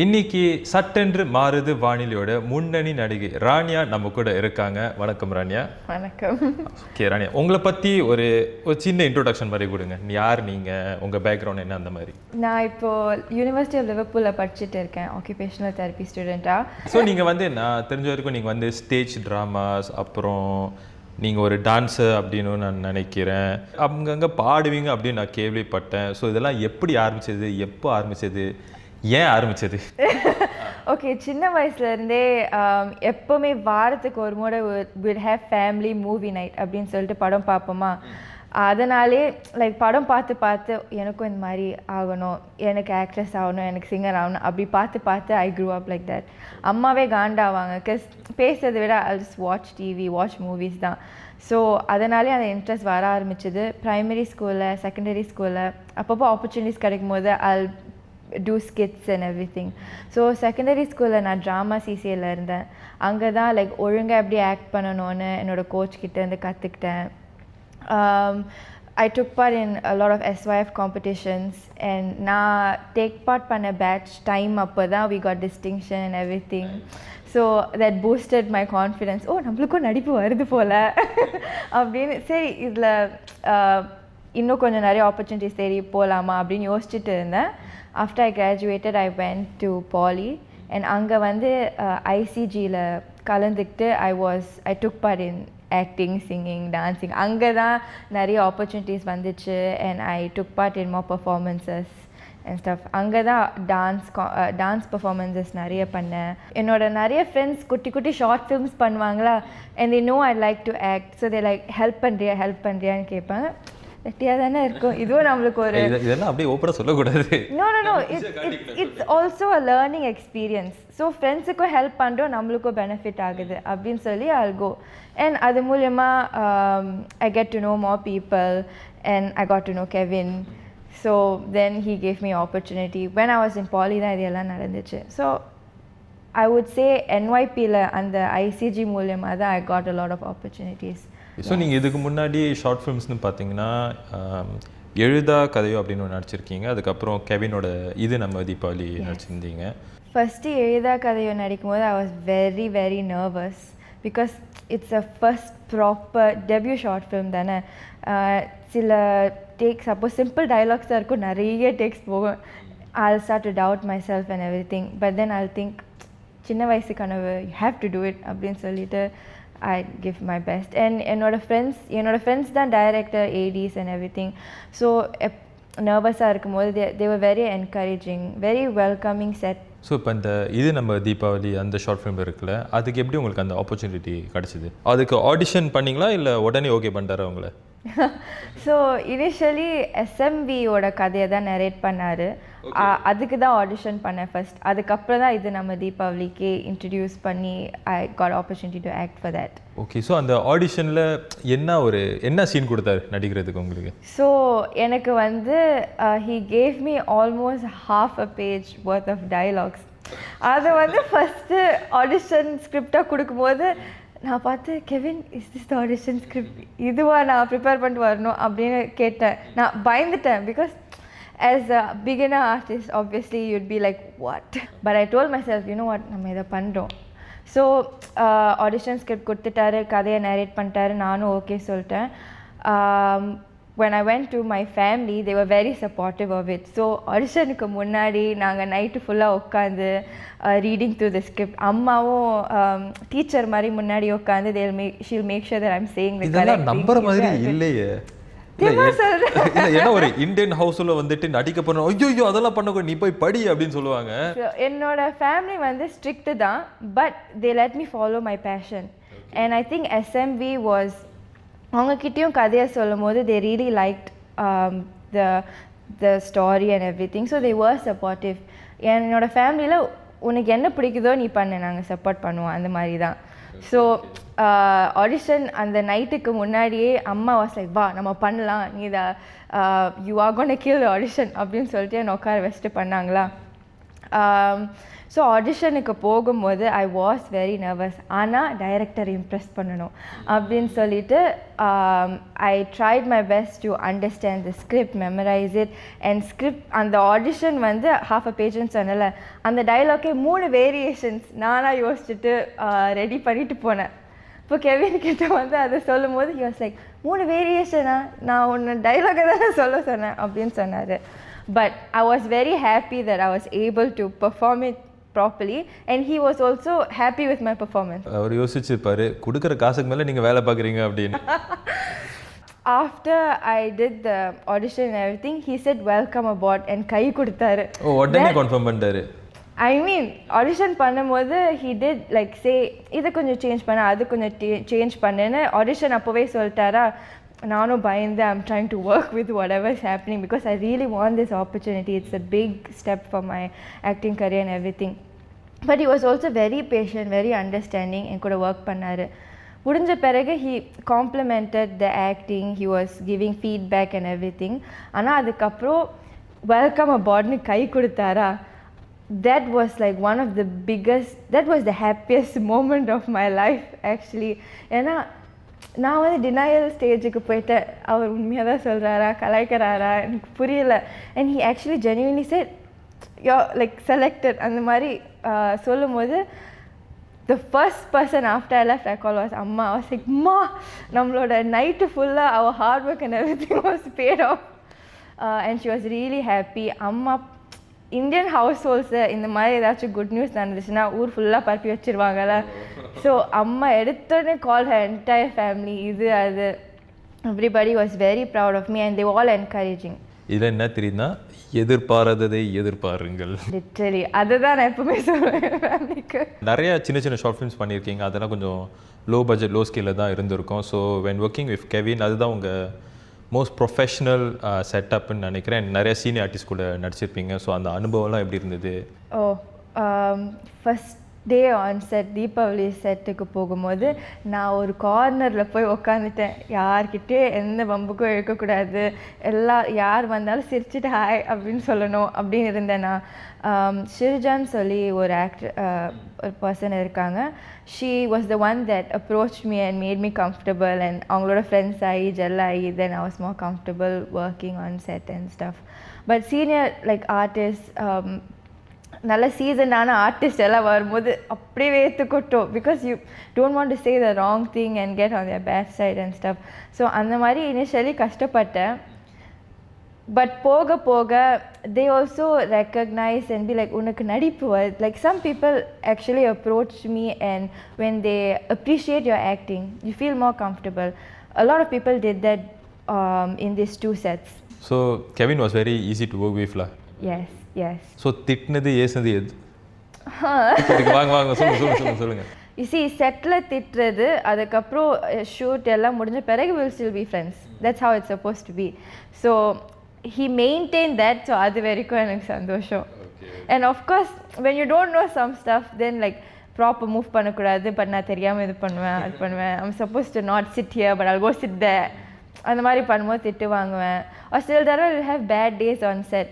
இன்னைக்கு சட்டென்று மாறுது வானிலையோட முன்னணி நடிகை ராணியா நம்ம கூட இருக்காங்க. வணக்கம் ராணியா. வணக்கம். ஓகே ராணியா, உங்களை பற்றி ஒரு சின்ன இன்ட்ரோடக்ஷன் மாதிரி கொடுங்க. யார் நீங்கள், உங்கள் பேக்ரவுண்ட் என்ன, அந்த மாதிரி. நான் இப்போது யூனிவர்சிட்டி ஆஃப் லிவர்பூலில் படிச்சுட்டு இருக்கேன், ஆக்குபேஷனல் தெரப்பி ஸ்டூடெண்ட்டாக. ஸோ நீங்கள் வந்து நான் தெரிஞ்ச வரைக்கும் நீங்கள் வந்து ஸ்டேஜ் ட்ராமாஸ், அப்புறம் நீங்கள் ஒரு டான்ஸர் அப்படின்னு நான் நினைக்கிறேன், அங்கங்கே பாடுவீங்க அப்படின்னு நான் கேள்விப்பட்டேன். ஸோ இதெல்லாம் எப்படி ஆரம்பிச்சது, எப்போ ஆரம்பிச்சது, ஏன் ஆரம்பிச்சது? ஓகே, சின்ன வயசுலேருந்தே எப்போவுமே வாரத்துக்கு ஒரு முறை will have family movie night அப்படின்னு சொல்லிட்டு படம் பார்ப்போமா. அதனாலே லைக் படம் பார்த்து பார்த்து எனக்கும் இந்த மாதிரி ஆகணும், எனக்கு ஆக்ட்ரஸ் ஆகணும், எனக்கு சிங்கர் ஆகணும், அப்படி பார்த்து பார்த்து I grew up like that. அம்மாவே காண்டாவாங்க, பிகாஸ் பேசுறதை விட I just watch TV, watch movies தான். ஸோ அதனாலே அந்த இன்ட்ரெஸ்ட் வர ஆரம்பிச்சது. ப்ரைமரி ஸ்கூலில், செகண்டரி ஸ்கூலில் அப்பப்போ ஆப்பர்ச்சுனிட்டிஸ் கிடைக்கும் போது I'll do skits and everything. So secondary ஸ்கூலில் நான் ட்ராமா சிசிஏல இருந்தேன். அங்கே தான் லைக் ஒழுங்காக எப்படி ஆக்ட் பண்ணணும்னு என்னோடய கோச் கிட்டேருந்து கற்றுக்கிட்டேன். I took part in a lot of SYF competitions and நான் take part பண்ண batch time அப்போ தான் we got distinction and everything. So that boosted my confidence. ஓ, நம்மளுக்கும் நடிப்பு வருது போல் அப்படின்னு. சரி, இதில் இன்னும் கொஞ்சம் நிறைய ஆப்பர்ச்சுனிட்டிஸ் தேடி போகலாமா அப்படின்னு யோசிச்சுட்டு இருந்தேன். After I graduated, I went to Poly and அங்கே வந்து ICGயில் கலந்துக்கிட்டு I took part in acting, singing, dancing. அங்கே தான் நிறைய ஆப்பர்ச்சுனிட்டிஸ் வந்துச்சு and I took part in more performances and stuff. அங்கே தான் டான்ஸ் பர்ஃபார்மன்ஸஸ் நிறைய பண்ணேன். என்னோட நிறைய ஃப்ரெண்ட்ஸ் குட்டி குட்டி ஷார்ட் ஃபிலிம்ஸ் பண்ணுவாங்களா, and they know I like to act, so they like help பண்ணுறியான்னு கேட்பாங்க. வெட்டியாக தானே இருக்கும், இதுவும் நம்மளுக்கு ஒரு இதெல்லாம் அப்படியே ஓப்பனாக சொல்லக்கூடாது. No it's also a learning experience. So ஃப்ரெண்ட்ஸுக்கும் ஹெல்ப் பண்ணுறோம், நம்மளுக்கும் பெனிஃபிட் ஆகுது அப்படின்னு சொல்லி I'll go. அண்ட் அது மூலமாக I get to know more people and I got to know Kevin. So then he gave me opportunity. When I was in Poly தான் இதெல்லாம் நடந்துச்சு. ஸோ I would say NYPயில் அந்த ICG மூலமாக தான் I got a lot of opportunities. So நீங்கள் இதுக்கு முன்னாடி short ஃபிலிம்ஸ்னு பார்த்தீங்கன்னா எழுதா கதையோ அப்படின்னு ஒன்று நடிச்சிருக்கீங்க. அதுக்கப்புறம் கெவினோட இது நம்ம தீபாவளி நடிச்சிருந்தீங்க. ஃபஸ்ட்டு எழுதா கதையோ நடிக்கும் போது I was very very nervous because it's a first proper debut short film தானே. சில டேக்ஸ் அப்போ சிம்பிள் டைலாக்ஸ் தான் இருக்கும், நிறைய டேக்ஸ் போகும். I'll start to doubt myself and everything, but then I'll think சின்ன வயசு கனவு, you have to do it அப்படின்னு சொல்லிட்டு I give my best. And என்னோட ஃப்ரெண்ட்ஸ் தான் director, ADs and everything. So நர்வஸாக இருக்கும்போது they were very encouraging, very welcoming set. So இப்போ இந்த இது நம்ம தீபாவளி அந்த ஷார்ட் ஃபிலிம் இருக்குல்ல, அதுக்கு எப்படி உங்களுக்கு அந்த ஆப்பர்ச்சுனிட்டி கிடச்சிது? அதுக்கு ஆடிஷன் பண்ணிங்களா இல்லை உடனே ஓகே பண்ணிட்டாரா உங்களை? ஸோ இனிஷியலி SMVயோட கதையை தான் நரேட் பண்ணார். அதுக்கு தான் ஆடிஷன் பண்ணேன் ஃபர்ஸ்ட். அதுக்கப்புறம் தான் இது நம்ம தீபாவளிக்கு இன்ட்ரடியூஸ் பண்ணி I got opportunity to act for that. Okay, so அந்த ஆடிஷனில் என்ன சீன் கொடுத்தாரு நடிக்கிறதுக்கு உங்களுக்கு? ஸோ எனக்கு வந்து he gave me almost half a page worth of dialogues. அதை வந்து ஃபஸ்ட்டு ஆடிஷன் ஸ்கிரிப்டாக கொடுக்கும்போது நான் பார்த்து, Kevin is this the audition script, இதுவா நான் ப்ரிப்பேர் பண்ணிட்டு வரணும் அப்படின்னு கேட்டேன். நான் பயந்துட்டேன் because as a beginner artist obviously you'd be like what, but I told myself, you know what, நம்ம இதை பண்ணுறோம். ஸோ ஆடிஷன் ஸ்கிரிப்ட் கொடுத்துட்டாரு, கதையை நரேட் பண்ணிட்டாரு, நானும் ஓகே சொல்லிட்டேன். when I went to my family they were very supportive of it. So ஆடிஷனுக்கு முன்னாடி நாங்கள் நைட்டு ஃபுல்லாக உட்காந்து ரீடிங் த்ரூ த ஸ்கிரிப்ட். அம்மாவும் டீச்சர் மாதிரி முன்னாடி உட்காந்து she'll make sure that I'm saying the correct thing. நம்புற மாதிரி இல்லையே. ஏன்னா ஒரு இந்தியன் ஹவுஸ்ல வந்துட்டு நடிக்க போறோம், ஐயோ அதெல்லாம் பண்ணக்கூடாது, நீ போய் படி அப்படின்னு சொல்லுவாங்க. என்னோட ஃபேமிலி வந்து ஸ்ட்ரிக்ட் தான், but they let me follow my passion. And I think SMV was அவங்கக்கிட்டையும் கதையை சொல்லும் போது they really liked the story and everything, so they were supportive. என்னோட ஃபேமிலியில் உனக்கு என்ன பிடிக்குதோ நீ பண்ணு, நாங்கள் சப்போர்ட் பண்ணுவோம், அந்த மாதிரி தான். ஸோ ஆடிஷன் அந்த நைட்டுக்கு முன்னாடியே அம்மா வாஸ் லைக், வா நம்ம பண்ணலாம், நீ இதை you are gonna kill the audition அப்படின்னு சொல்லிட்டு என்னை உட்கார வச்சுட்டு பண்ணாங்களா. ஸோ ஆடிஷனுக்கு போகும்போது ஐ வாஸ் வெரி நர்வஸ். ஆனால் டைரக்டர் இம்ப்ரெஸ் பண்ணணும் அப்படின்னு சொல்லிட்டு I tried my best to understand the script, memorize it. And script அந்த ஆடிஷன் வந்து half a பேஜ்னு சொன்னல, அந்த டைலாக்கே 3 வேரியேஷன்ஸ் நானாக யோசிச்சுட்டு ரெடி பண்ணிட்டு போனேன். இப்போ கெவின் கிட்ட வந்து அதை சொல்லும் போது he was like 3 வேரியேஷனா, நான் ஒன்று டைலாகை தானே சொல்ல சொன்னேன் அப்படின்னு சொன்னார். But I was very happy that I was able to perform it properly and he was also happy with my performance. அவர் யோசிச்சிருப்பாரு, கொடுக்குற காசுக்கு மேலே நீங்கள் வேலை பார்க்குறீங்க அப்படின்னு. After I did the audition and everything, he said welcome aboard and கை கொடுத்தாரு. ஓ, உடனே confirm பண்ணிட்டாரு. I mean ஆடிஷன் பண்ணும்போது he did like say இதை கொஞ்சம் சேஞ்ச் பண்ண, அது கொஞ்சம் சேஞ்ச் பண்ணுன்னு ஆடிஷன் அப்போவே சொல்லிட்டாரா. நானும் பயந்து I'm trying to work with whatever is happening because I really want this opportunity. It's a big step for my acting career and everything. But he was also very patient, very understanding and கூட work பண்ணார். முடிஞ்ச பிறகு he complimented the acting, he was giving feedback and everything. ஆனால் அதுக்கப்புறம் welcome அபார்ட்னு கை கொடுத்தாரா. That was like one of the biggest, that was the happiest moment of my life actually. ஏன்னா நான் வந்து டினையல் ஸ்டேஜுக்கு போயிட்டேன், அவர் உண்மையாக தான் சொல்கிறாரா கலாய்க்கிறாரா எனக்கு புரியல. And he actually genuinely said you're like selected அந்த மாதிரி சொல்லும் போது the first person after I left I called was அம்மா. I was like அம்மா, நம்மளோட நைட்டு ஃபுல்லாக our hard work and everything was paid off. And she was really happy. அம்மா Indian house holes இந்த மாதிரி ஏதாச்சும் குட் நியூஸ் நடந்துச்சுன்னா ஊர் ஃபுல்லாக பரப்பி வச்சுருவாங்கல்ல. ஸோ அம்மா எடுத்தோடனே கால் her entire family, இது அது. everybody was very proud of me and they were all encouraging. இதில் என்ன தெரியுதுன்னா, எதிர்பாராததை எதிர்பாருங்கள். லிட்டரலி அதுதான் நான் எப்பவுமே சொல்லுவேன் ஃபேமிலிக்கு. நிறைய சின்ன சின்ன ஷார்ட் ஃபிலிம்ஸ் பண்ணியிருக்கீங்க, அதெல்லாம் கொஞ்சம் லோ பட்ஜெட் லோ ஸ்கேலில் தான் இருந்திருக்கும். So when working with Kevin அதுதான் உங்கள் மோஸ்ட் ப்ரொஃபஷ்னல் செட்டப்னு நினைக்கிறேன். நிறைய சீனியர் ஆர்டிஸ்ட் கூட நடிச்சிருப்பீங்க. ஸோ அந்த அனுபவம்லாம் எப்படி இருந்தது? First day on set Deepavali செட்டுக்கு போகும்போது நான் ஒரு கார்னரில் போய் உக்காந்துட்டேன். யார்கிட்டே எந்த பம்புக்கும் இழுக்கக்கூடாது, யார் வந்தாலும் சிரிச்சுட்டு ஹாய் அப்படின்னு சொல்லணும் அப்படின்னு இருந்தேன் நான். ஷிர்ஜான்னு சொல்லி ஒரு ஒரு பர்சன் இருக்காங்க. She was the one that approach me and made me comfortable and அவங்களோட ஃப்ரெண்ட்ஸ் ஆகி ஜெல் ஆகி தென் I was more comfortable working on set and stuff. But senior like artist, நல்ல சீசனான ஆர்டிஸ்ட் எல்லாம் வரும்போது அப்படியே வேத்து கொட்டும். Because you don't want to say the wrong thing and get on their bad side and stuff. So அந்த மாதிரி initially கஷ்டப்பட்டேன். But போக போக they also recognize and be like உனக்கு நடிப்பு வருது. Like some people actually approach me and when they appreciate your acting you feel more comfortable. A lot of people did that in these 2 sets. So Kevin was very easy to work with lah. Yes. So திட்டினது ஏசுனது எது? வாங்க சொல்லுங்க. You see settle திட்டுறது, அதுக்கப்புறம் shoot எல்லாம் முடிஞ்ச பிறகு we'll still be friends. That's how it's supposed to be. So he maintained that, so அது வரைக்கும் எனக்கு சந்தோஷம். And of course when you don't know some stuff then like proper move பண்ணக்கூடாது, பட் நான் தெரியாமல் இது பண்ணுவேன் அது பண்ணுவேன். I'm supposed to not sit here but I'll go sit there. அந்த மாதிரி பண்ணும்போது திட்டு வாங்குவேன். or சில தடவை will have bad days on set.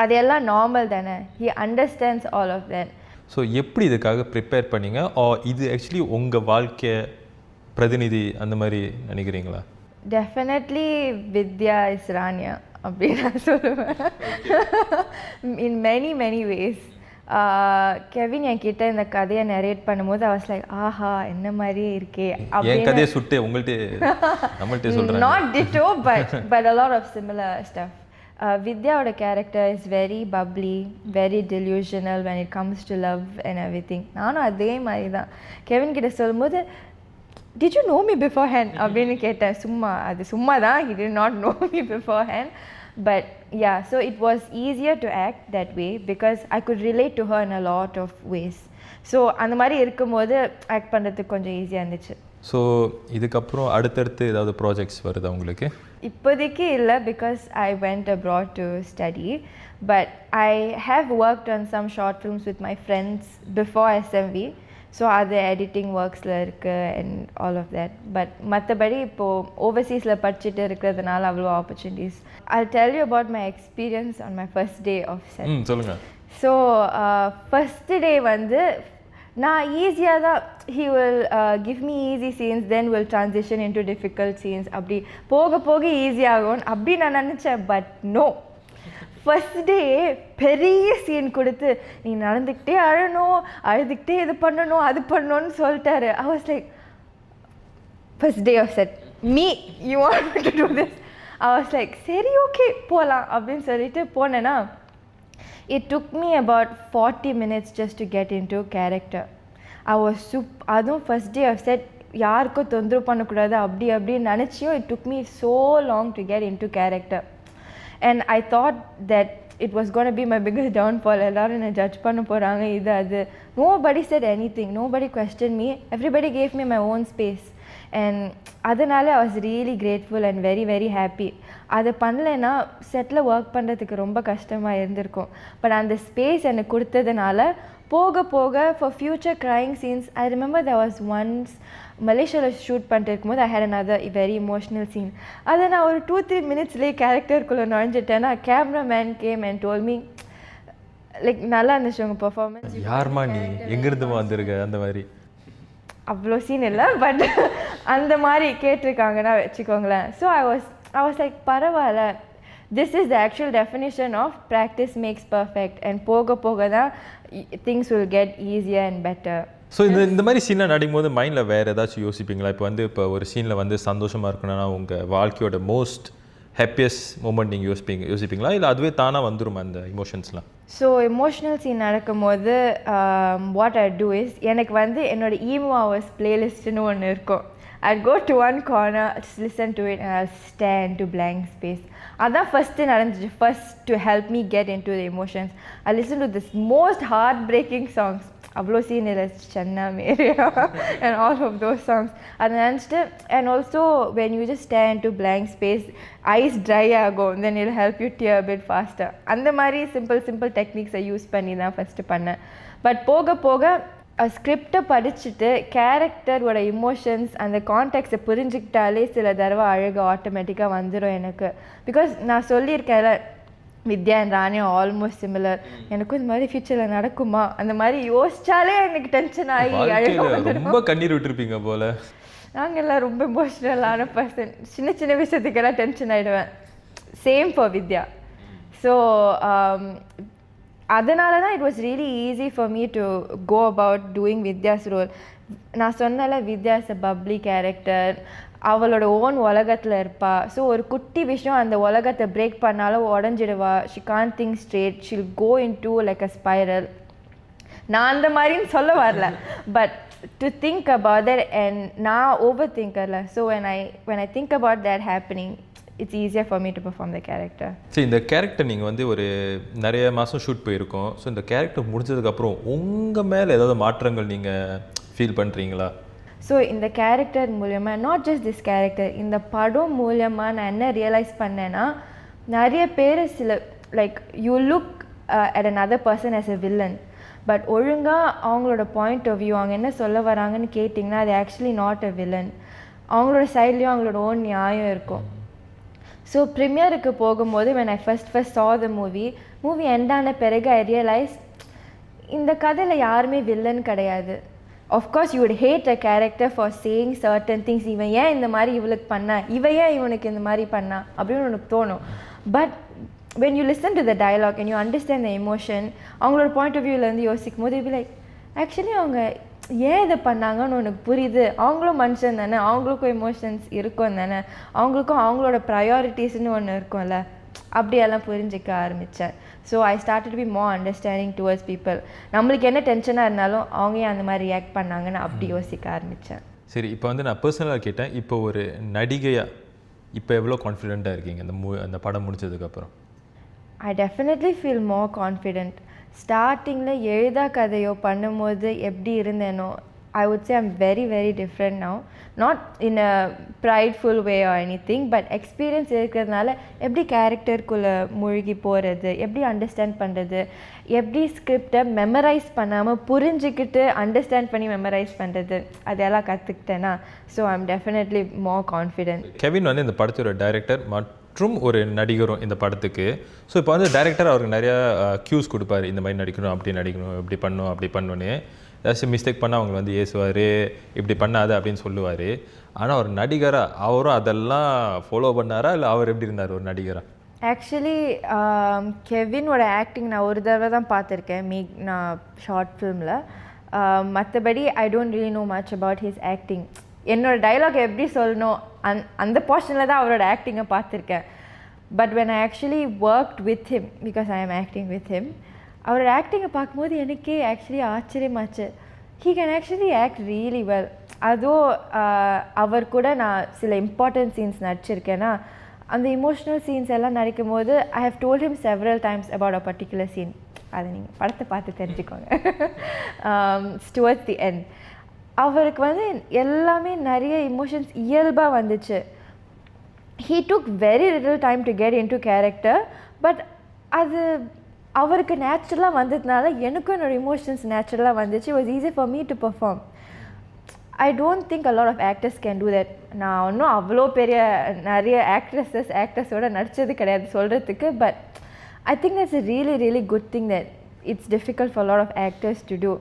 அது எல்லாம் நார்மல் தானே. he understands all of that. So எப்படி இதுக்காக ப்ரிப்பேர் பண்ணீங்க? இது ஆக்சுவலி உங்கள் வாழ்க்கை பிரதிநிதி அந்த மாதிரி நினைக்கிறீங்களா? டெஃபினெட்லி வித்யா இஸ் ராணியா அப்படின்னு நான் சொல்லுவேன். In many ways. கெவின் என்கிட்ட இந்த கதையை நரேட் பண்ணும்போது I was like ஆஹா என்ன மாதிரியே இருக்கே என் கதையை சுட்டு உங்கள்கிட்ட சொல்கிறேன். Not ditto but a lot of similar stuff. Vidya's character is very bubbly, very delusional when it comes to love and everything. நானும் அதே மாதிரி தான். கெவின் கிட்ட சொல்லும்போது did you know me beforehand அப்படின்னு கேட்டேன். சும்மா தான், he did not know me beforehand. But yeah, so it was easier to act that way because I could relate to her in a lot of ways. So அந்த மாதிரி இருக்கும்போது act பண்ணுறதுக்கு கொஞ்சம் ஈஸியாக இருந்துச்சு. ஸோ இதுக்கப்புறம் அடுத்தடுத்து ஏதாவது ப்ராஜெக்ட்ஸ் வருதா உங்களுக்கு? இப்போதைக்கு இல்லை because I went abroad to study. But I have worked on some short films with my friends before SMV. So அது எடிட்டிங் ஒர்க்ஸில் இருக்குது and all of that. But மற்றபடி இப்போது ஓவர்சீஸில் படிச்சுட்டு இருக்கிறதுனால அவ்வளோ opportunities. I'll tell you about my experience on my first day of set. சொல்லுங்கள். ஸோ ஃபஸ்ட்டு டே வந்து நான் ஈஸியாக தான் he will give me easy scenes then will transition into difficult scenes அப்படி போக போக ஈஸியாகும் அப்படி நான் நினச்சேன். பட் நோ, ஃபஸ்ட் டே பெரிய சீன் கொடுத்து நீ நடந்துக்கிட்டே அழணும், அழுதுகிட்டே இது பண்ணணும் அது பண்ணணும்னு சொல்லிட்டாரு. I was like, first day of set, me, you want me to do this? I was like, சரி ஓகே போகலாம் அப்படின்னு சொல்லிட்டு போனேன்னா it took me about 40 minutes just to get into character. I was அதுவும் first day of set யாருக்கும் தொந்தரவு பண்ணக்கூடாது அப்படி அப்படின்னு நினச்சியும் it took me so long to get into character. And I thought that it was going to be my biggest downfall. எல்லாரும் என்னை judge பண்ண போகிறாங்க இது அது. Nobody said anything, nobody questioned me, everybody gave me my own space. And அதனால I was really grateful and very very happy. அதை பண்ணலைன்னா settle work பண்ணுறதுக்கு ரொம்ப கஷ்டமாக இருந்திருக்கும். பட் அந்த ஸ்பேஸ் எனக்கு கொடுத்ததுனால போக போக for future crying scenes, I remember there was once மலேசியாவில் ஷூட் பண்ணிட்டு இருக்கும்போது I had another very emotional scene. அதை நான் ஒரு 2-3 மினிட்ஸ்லேயே கேரக்டருக்குள்ளே நுழைஞ்சிட்டேன்னா cameraman came and told me like நல்லா இருந்துச்சு உங்கள் பர்ஃபார்மன்ஸ். யார்மா நீ எங்கேருந்து வந்திருக்க அந்த மாதிரி அவ்வளோ சீன் இல்லை பட் அந்த மாதிரி கேட்டிருக்காங்கன்னா வச்சுக்கோங்களேன். ஸோ I was like பரவாயில்ல, this is the actual definition of practice makes perfect and போக போக தான் things will get easier and better. So இந்த மாதிரி சீன்லாம் நடிக்கும்போது மைண்டில் வேறு ஏதாச்சும் யோசிப்பீங்களா? இப்போ ஒரு சீனில் வந்து சந்தோஷமாக இருக்கணும்னா உங்கள் வாழ்க்கையோட மோஸ்ட் ஹாப்பியஸ்ட் மூமெண்ட் நீங்கள் யோசிப்பீங்களா இல்லை அதுவே தானாக வந்துடும் அந்த இமோஷன்ஸ்லாம்? ஸோ எமோஷ்னல் சீன் நடக்கும்போது வாட் ஐ டூ இஸ் எனக்கு வந்து என்னோட ஈமோ ஹவர்ஸ் பிளேலிஸ்ட்னு ஒன்று இருக்கும். I'll go to one corner, listen to it and I'll stare into blank space. அதான் ஃபஸ்ட்டு நடந்துச்சு. First to help me get into the emotions, I listen to this most heartbreaking songs. அவ்வளோ scene இல்லை, சென்னா Maria and all of those songs. அதை நினச்சிட்டு and also when you just stare into blank space, eyes dry ஆகும், then it'll help you tear a bit faster. அந்த மாதிரி simple டெக்னிக்ஸை use பண்ணி தான் first பண்ணேன். பட் போக போக ஸ்கிரிப்டை படிச்சுட்டு கேரக்டரோட இமோஷன்ஸ் அந்த கான்டெக்ட்ஸை புரிஞ்சுக்கிட்டாலே சில தடவை அழகு ஆட்டோமேட்டிக்காக வந்துடும் எனக்கு. பிகாஸ் நான் சொல்லியிருக்கேன்ல வித்யா அண்ட் ராணி ஆல்மோஸ்ட் சிமிலர். எனக்கும் இந்த மாதிரி ஃபியூச்சரில் நடக்குமா அந்த மாதிரி யோசிச்சாலே எனக்கு டென்ஷன் ஆகி அழகாக ரொம்ப கண்ணீர் விட்டுருப்பீங்க போல. நாங்கள் எல்லாம் ரொம்ப எமோஷ்னலான பர்சன், சின்ன விஷயத்துக்கெல்லாம் டென்ஷன் ஆகிடுவேன். Same for Vidya. ஸோ அதனால தான் it was really easy for me to go about doing Vidya's role. நான் சொன்னால Vidya is a bubbly character, அவளோட ஓன் உலகத்தில் இருப்பா. ஸோ ஒரு குட்டி விஷயம் அந்த உலகத்தை பிரேக் பண்ணாலும் உடஞ்சிடுவா. She can't think straight, she'll go into like a spiral. நான் அந்த மாதிரின்னு சொல்ல வரல, but to think about that and நான் ஓவர் திங்கர்ல. So when I think about that happening, it's easier for me to perform the character. சரி, இந்த கேரக்டர் நீங்கள் வந்து ஒரு நிறைய மாதம் ஷூட் போயிருக்கோம். ஸோ இந்த கேரக்டர் முடிஞ்சதுக்கப்புறம் உங்கள் மேலே ஏதாவது மாற்றங்கள் நீங்கள் ஃபீல் பண்ணுறீங்களா? ஸோ இந்த கேரக்டர் மூலமாக, நாட் ஜஸ்ட் திஸ் கேரக்டர், இந்த படம் மூலமாக நான் என்ன ரியலைஸ் பண்ணேன்னா, நிறைய பேர் சில like you look at another person as a villain, but ஒழுங்காக அவங்களோட பாயிண்ட் ஆஃப் வியூ அவங்க என்ன சொல்ல வராங்கன்னு கேட்டிங்கன்னா அது ஆக்சுவலி நாட் அ வில்லன். அவங்களோட சைட்லேயும் அவங்களோட ஓன் நியாயம் இருக்கும். ஸோ ப்ரீமியருக்கு போகும்போது when I first saw the movie end ஆன பிறகு I realized இந்த கதையில் யாருமே வில்லன் கிடையாது. Of course you would hate a character for saying certain things. இவன் ஏன் இந்த மாதிரி இவளுக்கு பண்ணா, இவன் ஏன் இவனுக்கு இந்த மாதிரி பண்ணா அப்படின்னு உனக்கு தோணும். But when you listen to the dialogue and you understand the emotion, அவங்களோட பாயிண்ட் ஆஃப் வியூலேருந்து யோசிக்கும் போது லைக் ஆக்சுவலி அவங்க ஏன் இதை பண்ணாங்கன்னு உனக்கு புரியுது. அவங்களும் மனுஷன் தானே, அவங்களுக்கும் எமோஷன்ஸ் இருக்கும் தானே, அவங்களுக்கும் அவங்களோட ப்ரையாரிட்டிஸ்னு ஒன்று இருக்கும்ல, அப்படியெல்லாம் புரிஞ்சிக்க ஆரம்பித்தேன். So I start to be more understanding towards people. நம்மளுக்கு என்ன டென்ஷனாக இருந்தாலும் அவங்க ஏன் அந்த மாதிரி ரியாக்ட் பண்ணாங்கன்னு அப்படி யோசிக்க ஆரம்பித்தேன். சரி, இப்போ வந்து நான் பர்சனலாக கேட்டேன், இப்போ ஒரு நடிகையாக இப்போ எவ்வளோ கான்ஃபிடென்ட்டாக இருக்கீங்க அந்த படம் முடிச்சதுக்கப்புறம்? I definitely feel more confident. ஸ்டார்டிங்கில் எழுதா கதையோ பண்ணும்போது எப்படி இருந்தேனோ I would say I'm very very different now. Not in a prideful way or anything, but experience இருக்கிறதுனால எப்படி கேரக்டருக்குள்ளே மூழ்கி போகிறது, எப்படி அண்டர்ஸ்டாண்ட் பண்ணுறது, எப்படி ஸ்கிரிப்டை மெமரைஸ் பண்ணாமல் புரிஞ்சுக்கிட்டு அண்டர்ஸ்டாண்ட் பண்ணி மெமரைஸ் பண்ணுறது, அதெல்லாம் கற்றுக்கிட்டேன்னா. So I'm definitely more confident. Kevin வந்து இந்த படத்தோட டைரக்டர் மற்றும் ஒரு நடிகரும் இந்த படத்துக்கு. ஸோ இப்போ வந்து டைரக்டர் அவருக்கு நிறையா க்யூஸ் கொடுப்பாரு, இந்த மாதிரி நடிக்கணும், அப்படி நடிக்கணும், இப்படி பண்ணணும், அப்படி பண்ணணுன்னு. ஏதாச்சும் மிஸ்டேக் பண்ணால் அவங்க வந்து ஏசுவார், இப்படி பண்ணாது அப்படின்னு சொல்லுவார். ஆனால் ஒரு நடிகராக அவரும் அதெல்லாம் ஃபாலோ பண்ணாரா, இல்லை அவர் எப்படி இருந்தார் ஒரு நடிகராக? ஆக்சுவலி கெவினோட ஆக்டிங் நான் ஒரு தடவை தான் பார்த்துருக்கேன் நான் ஷார்ட் ஃபிலிமில். மற்றபடி I don't really know much about his acting. என்னோட டைலாக் எப்படி சொல்லணும் அந்த போர்ஷனில் தான் அவரோட ஆக்டிங்கை பார்த்துருக்கேன். But when I actually worked with him, because I am acting with him, அவரோட ஆக்டிங்கை பார்க்கும்போது எனக்கே ஆக்சுவலி ஆச்சரியமாச்சு. He can actually act really well. அதுவும் அவர் கூட நான் சில இம்பார்ட்டன்ட் சீன்ஸ் நடிச்சிருக்கேன்னா அந்த இமோஷ்னல் சீன்ஸ் எல்லாம் நடிக்கும் போது I have told him several times about a particular scene. அதை நீங்கள் படத்தை பார்த்து தெரிஞ்சுக்கோங்க. டுவர்ட்ஸ் தி எண்ட் அவருக்கு வந்து எல்லாமே நிறைய இமோஷன்ஸ் இயல்பாக வந்துச்சு. He took very little time to get into character. But அது அவருக்கு நேச்சுரலாக வந்ததுனால எனக்கும் என்னோடய இமோஷன்ஸ் நேச்சுரலாக வந்துச்சு. It was easy for me to perform. I don't think a lot of actors can do that. நான் ஒன்றும் அவ்வளோ பெரிய நிறைய ஆக்டர்ஸோட நடித்தது கிடையாது சொல்கிறதுக்கு. But I think that's a really really good thing that it's difficult for a lot of actors to do.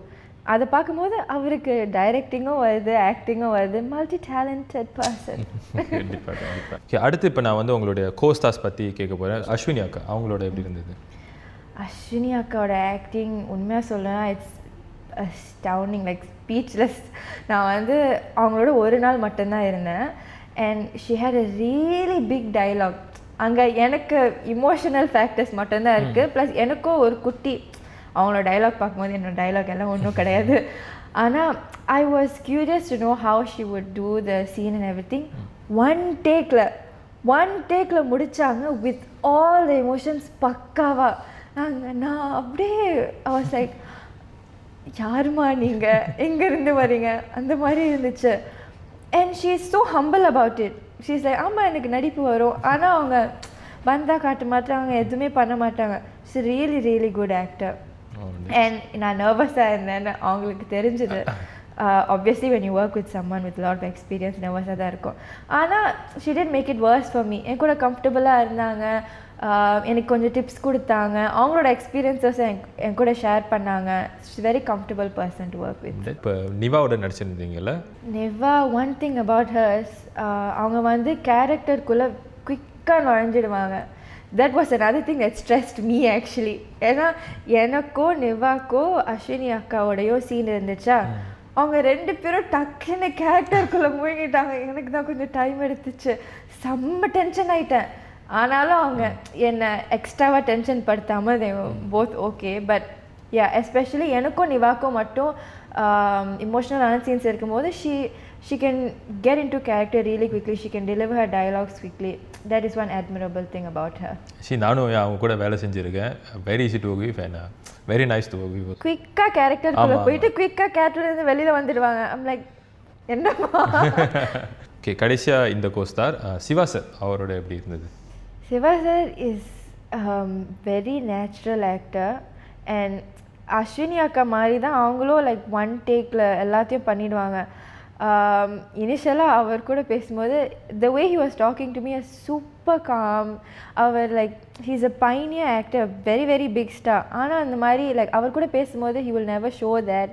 அதை பார்க்கும்போது அவருக்கு டைரக்டிங்கும் வருது, ஆக்டிங்கும் வருது. Multi talented person. அடுத்து இப்போ நான் வந்து உங்களுடைய கோஸ்டாஸ் பற்றி கேட்க போகிறேன். அஸ்வினி அக்கா அவங்களோட எப்படி இருந்தது? அஸ்வினி அக்காவோட ஆக்டிங் உண்மையாக சொல்லணும்னா இட்ஸ் அஸ்டவுண்டிங், லைக் ஸ்பீச்லெஸ். நான் வந்து அவங்களோட ஒரு நாள் மட்டும்தான் இருந்தேன். And she had a really big dialogue. அங்கே எனக்கு இமோஷனல் ஃபேக்டர்ஸ் மட்டும்தான் இருக்குது. ப்ளஸ் எனக்கும் ஒரு குட்டி அவங்களோட டைலாக் பார்க்கும்போது என்னோடய டைலாக் எல்லாம் ஒன்றும் கிடையாது. ஆனால் I was curious to know how she would do the scene and everything. One டேக்கில் முடித்தாங்க வித் ஆல் த எமோஷன்ஸ் பக்காவாக. நான் அப்படியே ஐ வாஸ் லைக், யாருமா நீங்கள், எங்கேருந்து வரீங்க, அந்த மாதிரி இருந்துச்சு. And she is so humble about it. She is like, ஆமாம் எனக்கு நடிப்பு வரும், ஆனால் அவங்க வந்தால் காட்ட மாட்டாங்க, எதுவுமே பண்ண மாட்டாங்க. It's really really good actor. And நான் நர்வஸாக இருந்தேன்னு அவங்களுக்கு தெரிஞ்சுது. Obviously when you work with someone with lot of experience நர்வஸாக தான் இருக்கும். ஆனால் she did make it worse for me. என் கூட கம்ஃபர்டபுளாக இருந்தாங்க, எனக்கு கொஞ்சம் டிப்ஸ் கொடுத்தாங்க, அவங்களோட எக்ஸ்பீரியன்ஸஸ் என் கூட ஷேர் பண்ணாங்க. It's very comfortable person to work with. இப்போ நிவாவோட நடிச்சிருந்தீங்கல்ல? Niva, one thing about hers, அவங்க வந்து கேரக்டருக்குள்ளே குயிக்காக நுழைஞ்சிடுவாங்க. That was another thing that stressed me actually. ஏன்னா எனக்கோ நிவாக்கோ அஸ்வினி அக்காவோடையோ சீன் இருந்துச்சா, அவங்க ரெண்டு பேரும் டக்குன்னு கேரக்டருக்குள்ளே மூழ்கிட்டாங்க. எனக்கு தான் கொஞ்சம் டைம் எடுத்துச்சு, செம்ம டென்ஷன் ஆகிட்டேன். ஆனாலும் அவங்க என்னை எக்ஸ்ட்ராவாக டென்ஷன் படுத்தாமல் they were both okay. But yeah, especially எனக்கும் நிவாக்கும் மட்டும் இமோஷ்னலான சீன்ஸ் இருக்கும்போது she can get into character really quickly. She can deliver her dialogues quickly. That is one admirable thing about her. நானும் அவங்க கூட வேலை செஞ்சுருக்கேன். Very easy to work with and very nice to work with. குயிக்காக கேரக்டருக்குள்ளே போயிட்டு குயிக்காக கேரக்டர்லேருந்து வெளியில் வந்துடுவாங்க. ஐம் லைக், என்னப்பா. ஓகே, கடைசியாக இந்த கோஸ்டார் சிவா சார், அவரோட எப்படி இருந்தது? Shiva sir is very natural actor. And Ashwini அக்கா மாதிரி தான் அவங்களும் லைக் ஒன் டேக்கில் எல்லாத்தையும் பண்ணிடுவாங்க. இனிஷியலாக அவர் கூட பேசும்போது the way he was talking to me is super calm. அவர் like he is a pioneer actor, very very big star. ஆனால் அந்த மாதிரி லைக் அவர் கூட பேசும்போது he will never show that.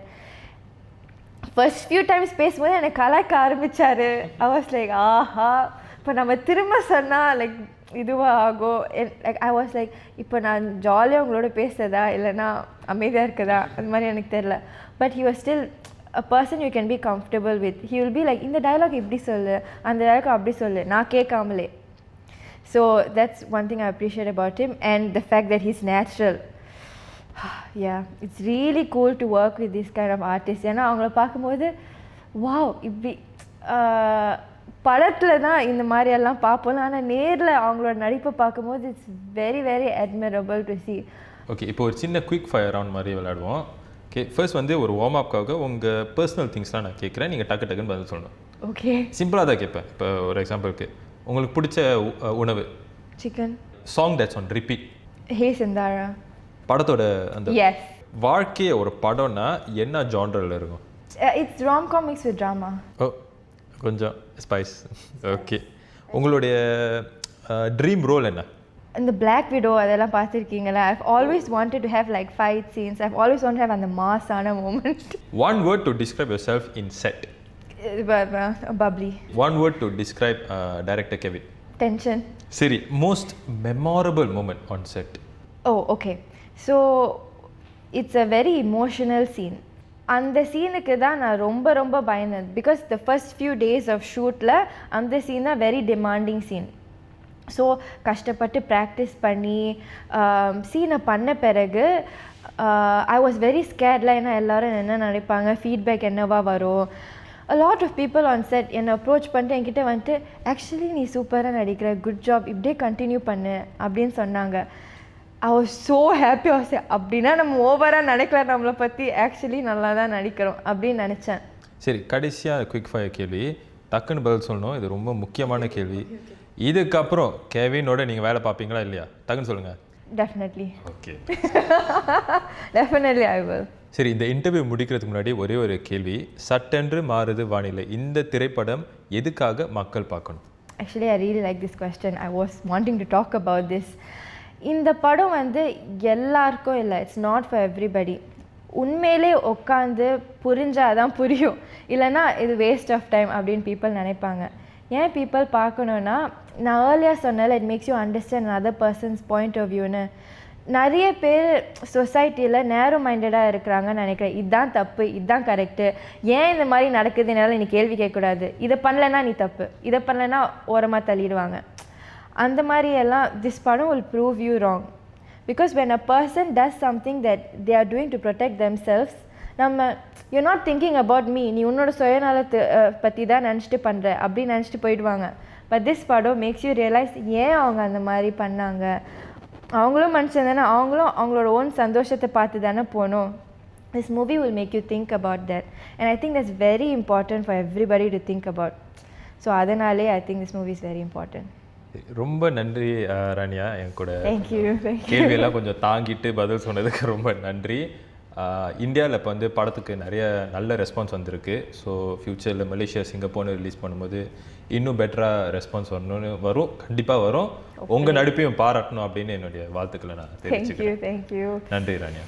First few times பேசும்போது எனக்கு கலாய்க்க ஆரம்பித்தார். I was like, ஆஹா, இப்போ நம்ம திரும்ப சொன்னால் லைக் இதுவாக ஆகும். லைக் ஐ வாஸ் லைக், இப்போ நான் ஜாலியாக உங்களோட பேசுறதா இல்லைனா அமைதியாக இருக்குதா, அந்த மாதிரி எனக்கு தெரில. But he was still a person you can be comfortable with. He will be like, இந்த dialogue இப்படி சொல்லு, அந்த dialogue அப்படி சொல்லு, நான் கேட்காமலே. So that's one thing I appreciate about him, and the fact that he's natural. Yeah, it's really cool to work with this kind of artists. ஏன்னா அவங்கள பார்க்கும்போது வாவ், இப்படி படத்தில் தான் இந்த மாதிரியெல்லாம் பார்ப்போம், ஆனால் நேரில் அவங்களோட நடிப்பை பார்க்கும்போது it's very very admirable to see. Okay, இப்போ ஒரு சின்ன குயிக் ஃபயர் ரவுண்ட் மாதிரி விளையாடுவோம். ஓகே, ஃபர்ஸ்ட் வந்து ஒரு வார்ம் அப்காக உங்கள் பர்சனல் திங்ஸ்லாம் நான் கேட்குறேன், நீங்கள் டக்குன்னு பதில் சொல்லணும். ஓகே, சிம்பிளாக தான் கேட்பேன். இப்போ ஒரு எக்ஸாம்பிளுக்கு, உங்களுக்கு பிடிச்ச உணவு? Chicken. Song that's on repeat? Hey சிந்தாரா. படத்தோட அந்த எஸ், வாழ்க்கையை ஒரு படம்னா என்ன ஜானரில் இருக்கும்? It's rom-com mixed with drama. Oh, கொஞ்சம் ஸ்பைஸ். ஓகே, உங்களுடைய ட்ரீம் ரோல் என்ன? இந்த Black Widow அதெல்லாம் பார்த்துருக்கீங்களா? I've always wanted to have like fight scenes. I've always wanted to have அந்த மாஸான moment. One word to describe yourself in set. Bubbly. One word to describe director Kevin. Tension. சரி, most memorable moment on set. Oh, okay. So it's a very emotional scene. அந்த சீனுக்கு தான் நான் ரொம்ப ரொம்ப பயந்தேன். Because the first few days of shootல அந்த scene தான் very demanding scene. So கஷ்டப்பட்டு ப்ராக்டிஸ் பண்ணி சீனை பண்ண பிறகு ஐ வாஸ் வெரி ஸ்கேர்டில். ஏன்னா எல்லோரும் என்ன நினைப்பாங்க, ஃபீட்பேக் என்னவா வரும். a lot of people on set என்னை அப்ரோச் பண்ணிட்டு என்கிட்ட வந்துட்டு ஆக்சுவலி நீ சூப்பராக நடிக்கிற, குட் ஜாப், இப்படியே கண்டினியூ பண்ணு அப்படின்னு சொன்னாங்க. I was so happy. Was அப்படின்னா நம்ம ஓவராக நினைக்கல, நம்மளை பற்றி ஆக்சுவலி நல்லா தான் நடிக்கிறோம் அப்படின்னு நினச்சேன். சரி, கடைசியாக குயிக் ஃபயர் கேள்வி, டக்குன்னு பதில் சொல்லணும். இது ரொம்ப முக்கியமான கேள்வி. இதுக்கப்புறம் கெவினோட நீங்கள் வேலை பார்ப்பீங்களா இல்லையா? டக்குன்னு சொல்லுங்கள். Definitely. Okay, definitely I will. சரி, இந்த இன்டர்வியூ முடிக்கிறதுக்கு முன்னாடி ஒரே ஒரு கேள்வி. சட்டென்று மாறுது வானிலை, இந்த திரைப்படம் எதுக்காக மக்கள் பார்க்கணும்? Actually, I really like this question. I was wanting to talk about this. இந்த படம் வந்து எல்லாருக்கும் இல்லை, இட்ஸ் நாட் ஃபார் எவ்ரிபடி. உண்மையிலே உட்காந்து புரிஞ்சாதான் புரியும், இல்லைன்னா இது வேஸ்ட் ஆஃப் டைம் அப்படின்னு பீப்புள் நினைப்பாங்க. ஏன் பீப்புள் பார்க்கணுன்னா, நான் ஏர்லியாக சொன்னால it makes you understand other person's point of வியூன்னு. நிறைய பேர் சொசைட்டியில் நேரோ மைண்டடாக இருக்கிறாங்கன்னு நினைக்கிறேன். இதுதான் தப்பு, இதுதான் கரெக்டு, ஏன் இந்த மாதிரி நடக்குதுனால நீ கேள்வி கேட்கக்கூடாது, இதை பண்ணலைன்னா நீ தப்பு, இதை பண்ணலைன்னா ஓரமாக தள்ளிடுவாங்க. அந்த மாதிரி எல்லாம் திஸ் படம் will prove you wrong. Because when a person does something that they are doing to protect themselves, நம்ம you're not thinking about me, நீ உன்னோட சுயநலத்தை பற்றி தான் நினச்சிட்டு பண்ணுற அப்படின்னு நினச்சிட்டு போயிடுவாங்க. பட் திஸ் படம் மேக்ஸ் யூ ரியலைஸ் ஏன் அவங்க அந்த மாதிரி பண்ணாங்க. அவங்களும் மனுஷன் தானே, அவங்களும் அவங்களோட ஓன் சந்தோஷத்தை பார்த்து தானே போகணும். This movie will make you think about that, and I think that's very important for everybody to think about. So அதனாலே I think this movie is very important. ரொம்ப நன்றி ராணியா, என் கூட கேள்வியெல்லாம் கொஞ்சம் தாங்கிட்டு பதில் சொன்னதுக்கு ரொம்ப நன்றி. இந்தியாவில் இப்போ வந்து படத்துக்கு நிறைய நல்ல ரெஸ்பான்ஸ் வந்திருக்கு. ஸோ ஃப்யூச்சரில் மலேசியா, சிங்கப்பூர்னு ரிலீஸ் பண்ணும்போது இன்னும் பெட்டராக ரெஸ்பான்ஸ் வரும், கண்டிப்பாக வரும். உங்கள் நடிப்பையும் பாராட்டணும் அப்படின்னு என்னுடைய வாழ்த்துக்களை நான் தெரிவிச்சுக்கிறேன். Thank you. நன்றி ராணியா.